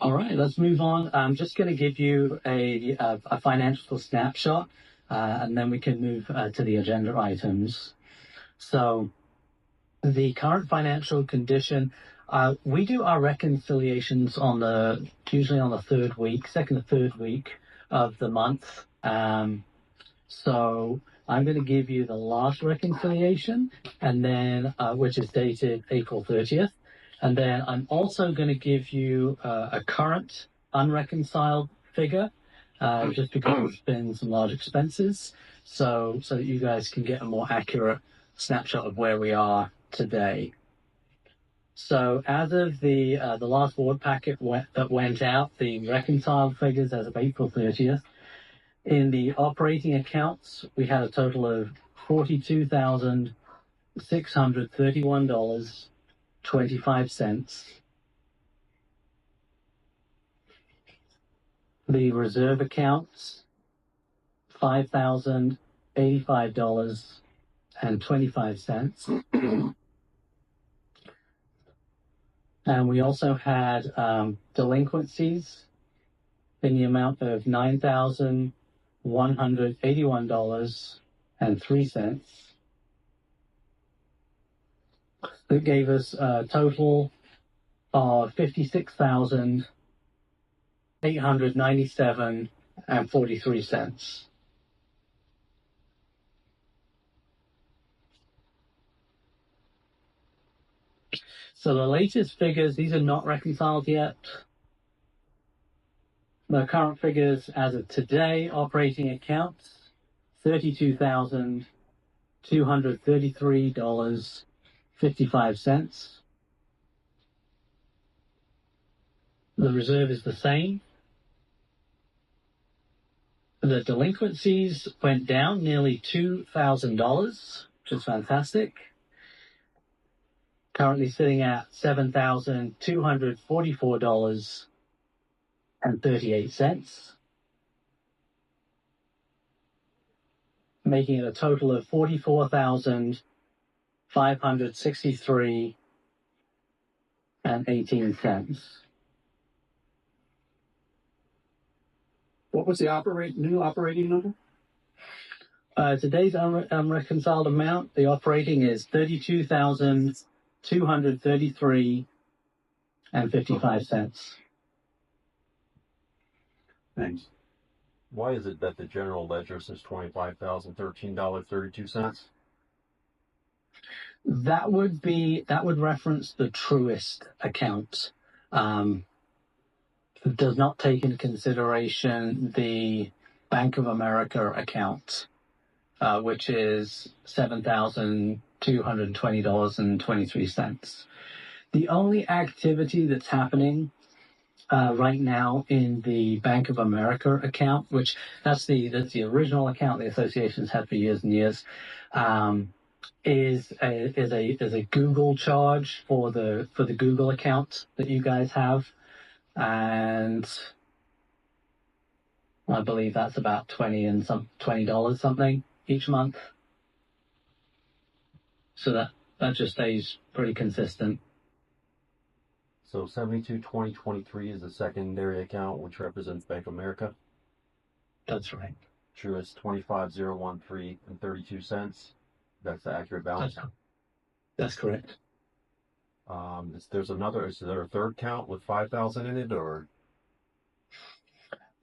All right, let's move on. I'm just going to give you a financial snapshot, and then we can move to the agenda items. So the current financial condition, we do our reconciliations usually on the second or third week of the month. So I'm going to give you the last reconciliation, and then which is dated April 30th. And then I'm also going to give you a current unreconciled figure, just because there's been some large expenses, so that you guys can get a more accurate snapshot of where we are today. So as of the last board packet that went out, the reconciled figures as of April 30th, in the operating accounts, we had a total of $42,631.25. The reserve accounts, $5,085.25. And we also had delinquencies in the amount of $9,181.03. That gave us a total of $56,897.43. So the latest figures, these are not reconciled yet. The current figures as of today, operating accounts, $32,233.55. The reserve is the same. The delinquencies went down nearly $2,000, which is fantastic. Currently sitting at $7,244.38, making it a total of $44,563.18. What was the new operating number? Today's unreconciled amount, the operating is $32,233.55. Thanks. Why is it that the general ledger says $25,013.32? That would reference the Truist account. It does not take into consideration the Bank of America account, which is $7,220.23. The only activity that's happening right now in the Bank of America account, which that's the original account the association's had for years and years, is a Google charge for the Google account that you guys have, and I believe that's about $20 something each month. So that just stays pretty consistent. So 722023 is the secondary account, which represents Bank of America. That's right. Truist 25013.32. That's the accurate balance. That's correct. Is there a third count with 5,000 in it, or?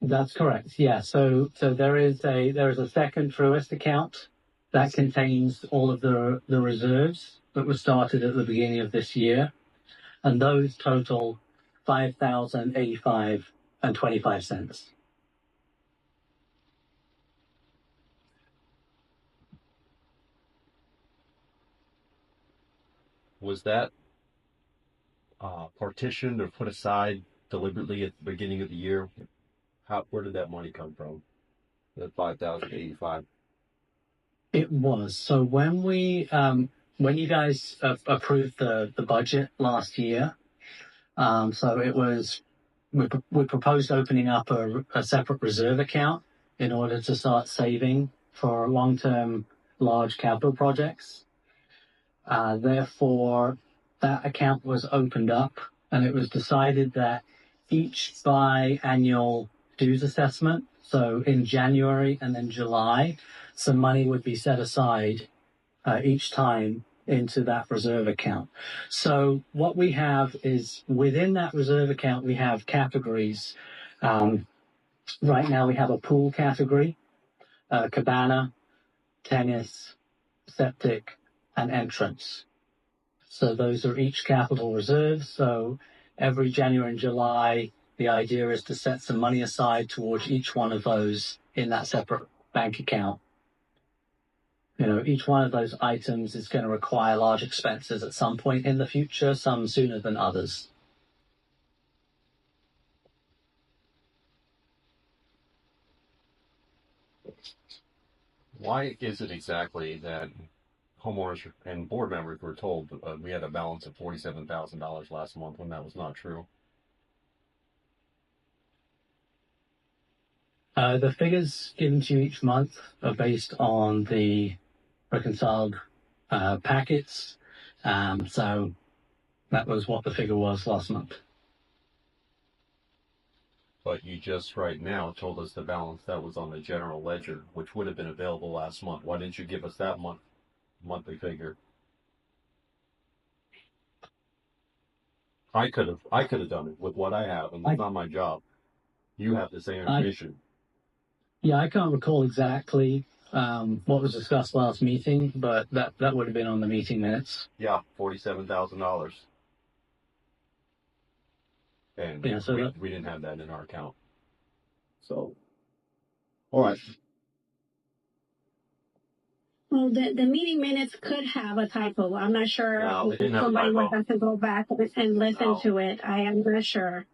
That's correct. Yeah. So there is a second Truist account that contains all of the reserves that were started at the beginning of this year, and those total $5,085.25. Was that partitioned or put aside deliberately at the beginning of the year? Where did that money come from? The $5,085. It was. So when you guys approved the budget last year, so it was we proposed opening up a separate reserve account in order to start saving for long-term large capital projects. Therefore, that account was opened up, and it was decided that each biannual dues assessment. So in January and then July, some money would be set aside each time into that reserve account. So what we have is within that reserve account, we have categories. Right now we have a pool category, cabana, tennis, septic, and entrance. So those are each capital reserves. So every January and July, the idea is to set some money aside towards each one of those in that separate bank account. You know, each one of those items is going to require large expenses at some point in the future, some sooner than others. Why is it exactly that homeowners and board members were told we had a balance of $47,000 last month when that was not true? The figures given to you each month are based on the reconciled packets. So that was what the figure was last month. But you just right now told us the balance that was on the general ledger, which would have been available last month. Why didn't you give us that monthly figure? I could have done it with what I have, and it's not my job. You have the same information. Yeah, I can't recall exactly what was discussed last meeting, but that would have been on the meeting minutes. Yeah, $47,000. And yeah, so we didn't have that in our account. So, all right. Well, the meeting minutes could have a typo. I'm not sure. No, they didn't have a Somebody typo. would have to go back and listen to it. I am not sure.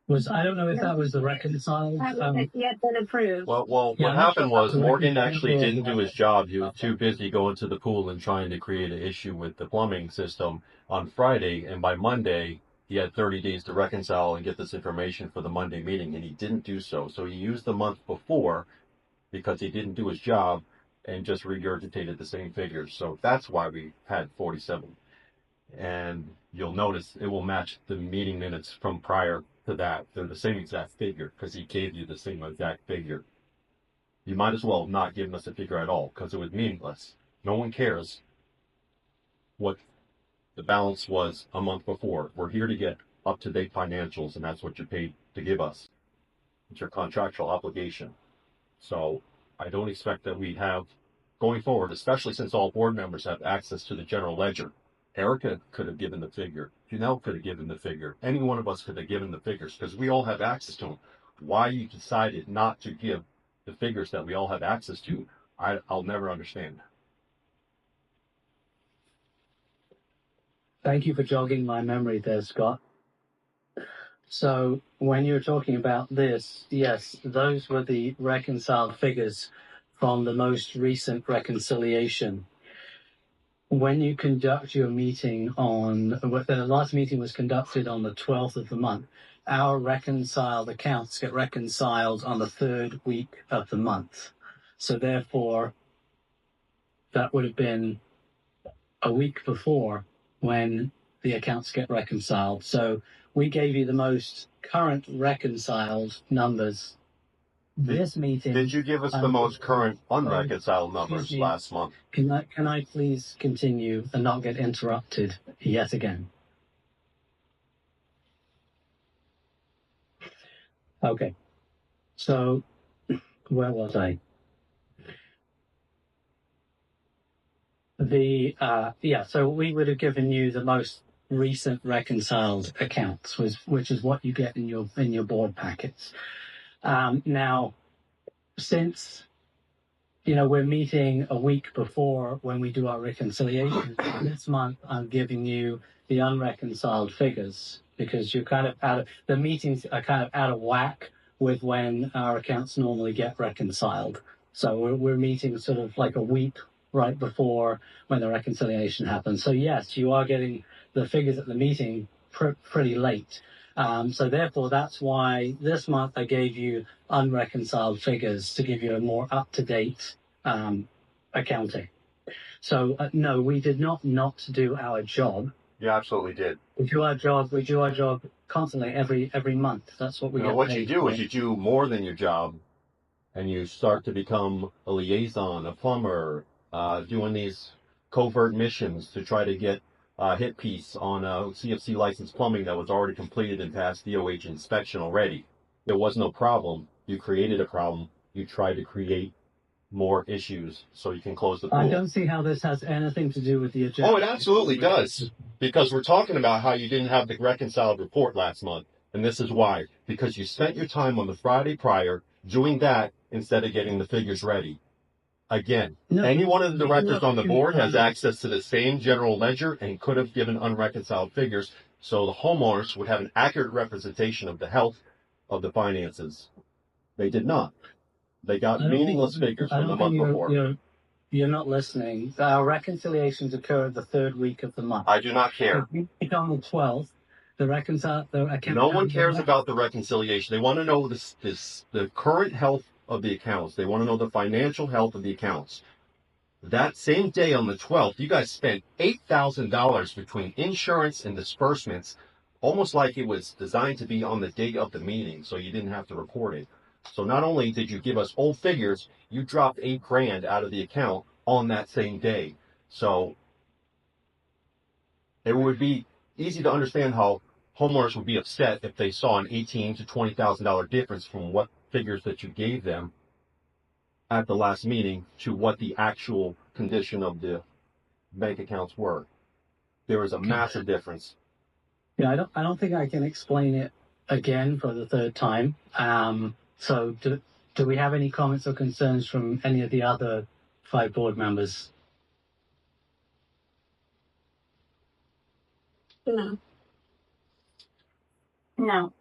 I don't know if that was the reconciled. That hasn't yet been approved. Well, Yeah, what happened was Morgan actually Yeah. didn't do his job. He was too busy going to the pool and trying to create an issue with the plumbing system on Friday, and by Monday, he had 30 days to reconcile and get this information for the Monday meeting, and he didn't do so. So he used the month before because he didn't do his job and just regurgitated the same figures. So that's why we had 47. And you'll notice it will match the meeting minutes from prior to that. They're the same exact figure because he gave you the same exact figure. You might as well have not given us a figure at all because it was meaningless. No one cares what the balance was a month before. We're here to get up-to-date financials, and that's what you're paid to give us. It's your contractual obligation. So I don't expect that we have, going forward, especially since all board members have access to the general ledger. Erica could have given the figure. Janelle could have given the figure. Any one of us could have given the figures because we all have access to them. Why you decided not to give the figures that we all have access to, I'll never understand. Thank you for jogging my memory there, Scott. So when you were talking about this, yes, those were the reconciled figures from the most recent reconciliation. When you conduct your meeting the last meeting was conducted on the 12th of the month, our reconciled accounts get reconciled on the third week of the month. So therefore, that would have been a week before when the accounts get reconciled. So we gave you the most current reconciled numbers this meeting. Did you give us the most current unreconciled numbers last month? Can I please continue and not get interrupted yet again? Okay. So where was I? So we would have given you the most recent reconciled accounts, which is what you get in your board packets. Now, since we're meeting a week before when we do our reconciliation, this month I'm giving you the unreconciled figures because you're kind of the meetings are kind of out of whack with when our accounts normally get reconciled. So we're meeting sort of like a week right before when the reconciliation happens. So yes, you are getting the figures at the meeting pretty late. So therefore, that's why this month I gave you unreconciled figures to give you a more up-to-date accounting. So no, we did not do our job. You absolutely did. We do our job constantly every month. That's what we You know, get what paid you do for. is you do more than your job, and you start to become a liaison, a plumber, doing these covert missions to try to get a hit piece on a CFC licensed plumbing that was already completed and passed DOH inspection already. There was no problem. You created a problem. You tried to create more issues so you can close the pool. I don't see how this has anything to do with the agenda. Oh, it absolutely does. Because we're talking about how you didn't have the reconciled report last month. And this is why. Because you spent your time on the Friday prior doing that instead of getting the figures ready. Again, No, any one of the directors no, on the board has access to the same general ledger and could have given unreconciled figures so the homeowners would have an accurate representation of the health of the finances. They did not. They got meaningless figures from the month before. You're not listening. Our reconciliations occur the third week of the month. I do not care. If we meet on the 12th, No one cares about the reconciliation. They want to know the current health of the accounts. They want to know the financial health of the accounts. That same day on the 12th, you guys spent $8,000 between insurance and disbursements, almost like it was designed to be on the date of the meeting, so you didn't have to report it. So not only did you give us old figures, you dropped $8,000 out of the account on that same day. So it would be easy to understand how homeowners would be upset if they saw an $18,000 to $20,000 difference from what figures that you gave them at the last meeting to what the actual condition of the bank accounts were. There was a massive difference. Yeah, I don't think I can explain it again for the third time. So do we have any comments or concerns from any of the other 5 board members? No. No.